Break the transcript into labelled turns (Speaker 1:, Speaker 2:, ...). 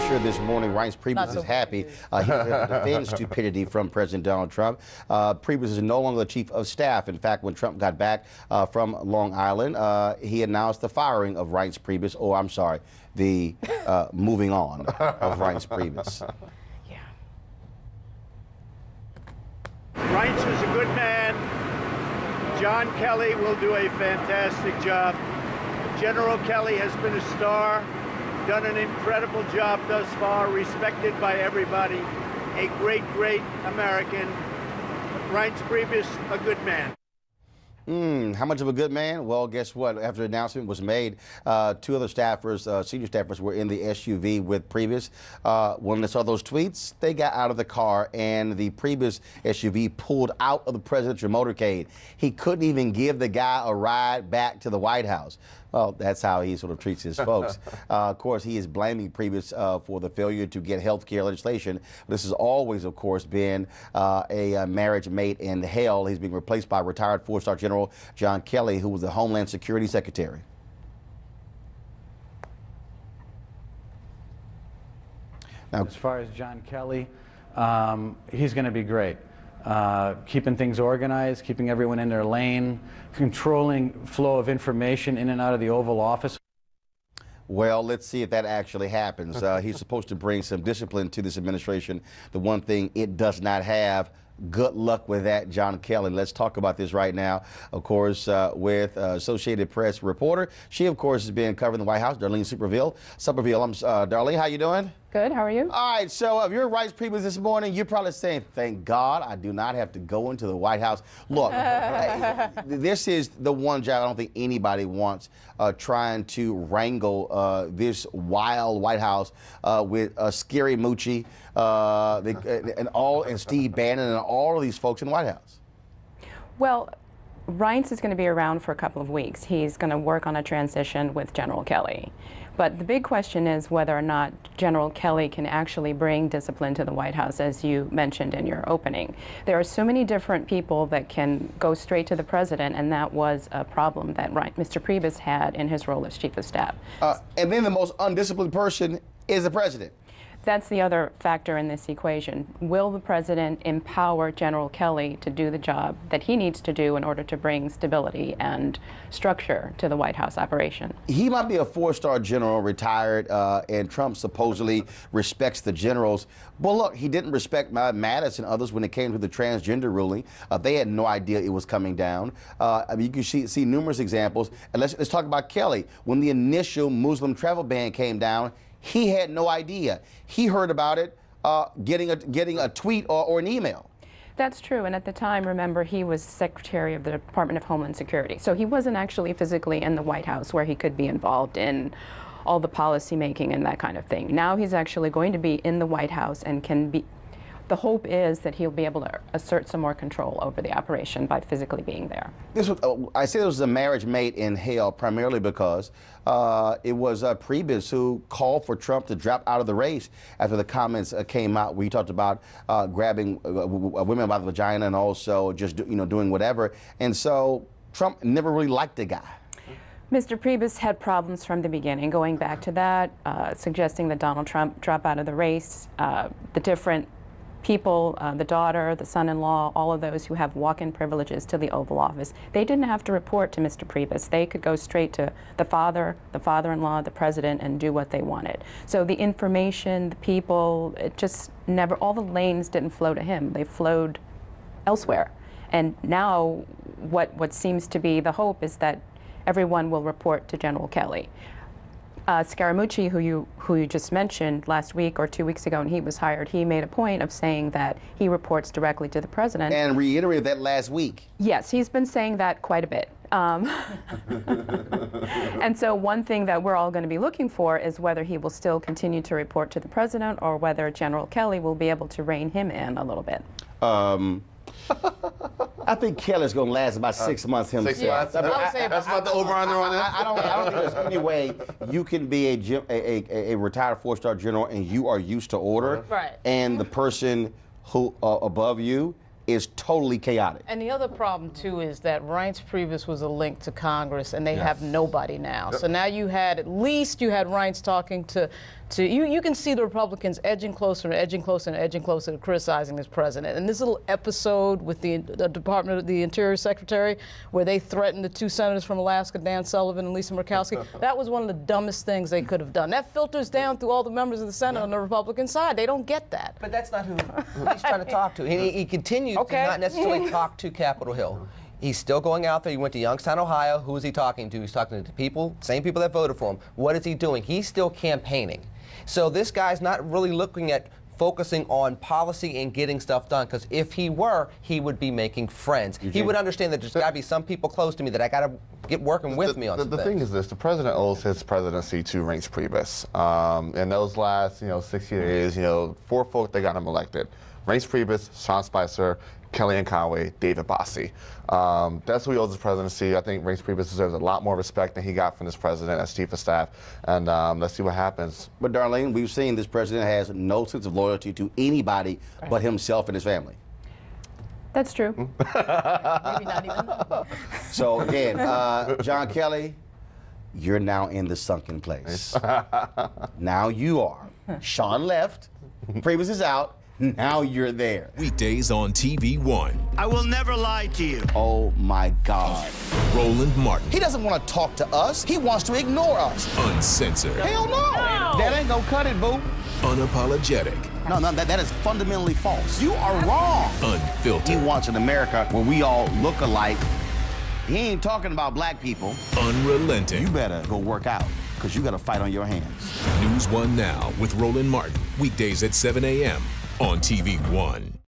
Speaker 1: sure this morning Reince Priebus is happy. He was able to defend stupidity from President Donald Trump. Priebus is no longer the chief of staff. In fact, when Trump got back from Long Island, he announced the firing of Reince Priebus, or I'm sorry, the moving on of Reince Priebus.
Speaker 2: Yeah.
Speaker 3: Reince is a good man. John Kelly will do a fantastic job. General Kelly has been a star, done an incredible job thus far, respected by everybody, a great, great American. Reince Priebus, a good man.
Speaker 1: How much of a good man? Well, guess what? After the announcement was made, two other staffers, senior staffers, were in the SUV with Priebus. When they saw those tweets, they got out of the car, and the Priebus SUV pulled out of the presidential motorcade. He couldn't even give the guy a ride back to the White House. Well, that's how he sort of treats his folks. Of course, he is blaming Priebus for the failure to get health care legislation. This has always, of course, been a marriage made in hell. He's being replaced by retired four-star General John Kelly, who was the Homeland Security Secretary.
Speaker 4: Now, as far as John Kelly, he's going to be great. Keeping things organized, keeping everyone in their lane, controlling flow of information in and out of the Oval Office.
Speaker 1: Well, let's see if that actually happens. He's supposed to bring some discipline to this administration. The one thing it does not have. Good luck with that, John Kelly. Let's talk about this right now, of course, with Associated Press reporter. She, of course, has been covering the White House, Darlene Superville. Darlene, how you doing?
Speaker 2: Good, how are you?
Speaker 1: All right, so if you're Reince Priebus this morning, you're probably saying, thank God I do not have to go into the White House. Look, this is the one job I don't think anybody wants, trying to wrangle this wild White House with Scary Moochie and Steve Bannon and all of these folks in the White House.
Speaker 2: Well, Reince is going to be around for a couple of weeks. He's going to work on a transition with General Kelly. But the big question is whether or not General Kelly can actually bring discipline to the White House, as you mentioned in your opening. There are so many different people that can go straight to the president, and that was a problem that Mr. Priebus had in his role as chief of staff.
Speaker 1: And then the most undisciplined person is the president.
Speaker 2: That's the other factor in this equation. Will the president empower General Kelly to do the job that he needs to do in order to bring stability and structure to the White House operation? He
Speaker 1: might be a four-star general, retired, and Trump supposedly respects the generals. But look, he didn't respect Mattis and others when it came to the transgender ruling. They had no idea it was coming down. I mean, you can see numerous examples. And let's talk about Kelly. When the initial Muslim travel ban came down, he had no idea. He heard about it getting a tweet or an email.
Speaker 2: That's true, and at the time, remember, he was Secretary of the Department of Homeland Security. So he wasn't actually physically in the White House where he could be involved in all the policy making and that kind of thing. Now he's actually going to be in the White House and can be. The hope is that he'll be able to assert some more control over the operation by physically being there.
Speaker 1: I say this was a marriage made in hell primarily because it was Priebus who called for Trump to drop out of the race after the comments came out where he talked about grabbing women by the vagina and also just doing whatever. And so Trump never really liked the guy.
Speaker 2: Mr. Priebus had problems from the beginning, going back to that, suggesting that Donald Trump drop out of the race, the different people, the daughter, the son-in-law, all of those who have walk-in privileges to the Oval Office, they didn't have to report to Mr. Priebus. They could go straight to the father, the father-in-law, the president, and do what they wanted. So the information, the people, it just never, all the lanes didn't flow to him. They flowed elsewhere. And now what seems to be the hope is that everyone will report to General Kelly. Scaramucci, who you just mentioned last week or 2 weeks ago when he was hired, he made a point of saying that he reports directly to the president.
Speaker 1: And reiterated that last week.
Speaker 2: Yes, he's been saying that quite a bit. And so one thing that we're all going to be looking for is whether he will still continue to report to the president or whether General Kelly will be able to rein him in a little bit.
Speaker 1: I think Kelly's going to last about 6 months himself.
Speaker 5: 6 months? That's about the over-under on this?
Speaker 1: I don't think there's any way you can be a retired four-star general and you are used to order,
Speaker 6: right,
Speaker 1: and the person who above you is totally chaotic.
Speaker 6: And the other problem, too, is that Reince Priebus was a link to Congress, and they have nobody now. Yep. So now at least you had Reince talking to to, you can see the Republicans edging closer and edging closer and edging closer to criticizing this president. And this little episode with the Department of the Interior Secretary, where they threatened the 2 senators from Alaska, Dan Sullivan and Lisa Murkowski, that was one of the dumbest things they could have done. That filters down through all the members of the Senate on the Republican side. They don't get that.
Speaker 7: But that's not who he's trying to talk to. He continues to not necessarily talk to Capitol Hill. He's still going out there. He went to Youngstown, Ohio. Who is he talking to? He's talking to people, same people that voted for him. What is he doing? He's still campaigning. So this guy's not really looking at focusing on policy and getting stuff done, because if he were, he would be making friends. He would understand that there's got to be some people close to me that I got to get working with me on some
Speaker 5: The thing is this, the president owes his presidency to Reince Priebus. In those last, 60 days, 4 folk that got him elected. Reince Priebus, Sean Spicer, Kellyanne Conway, David Bossie. That's who he owes his presidency. I think Reince Priebus deserves a lot more respect than he got from this president as chief of staff. And let's see what happes.
Speaker 1: But Darlene, we've seen this president has no sense of loyalty to anybody but himself and his family.
Speaker 2: That's true.
Speaker 6: Maybe not even.
Speaker 1: So again, John Kelly, you're now in the sunken place. Now you are. Sean left. Priebus is out. Now you're there.
Speaker 8: Weekdays on TV One.
Speaker 3: I will never lie to you.
Speaker 1: Oh my God.
Speaker 8: Roland Martin.
Speaker 1: He doesn't want to talk to us. He wants to ignore us.
Speaker 8: Uncensored.
Speaker 1: Hell no. That ain't gonna cut it, boo.
Speaker 8: Unapologetic.
Speaker 1: No, that is fundamentally false. You are wrong.
Speaker 8: Unfiltered.
Speaker 1: He wants an America where we all look alike. He ain't talking about black people.
Speaker 8: Unrelenting.
Speaker 1: You better go work out, because you got a fight on your hands.
Speaker 8: NewsOne Now with Roland Martin. Weekdays at 7 a.m. on TV One.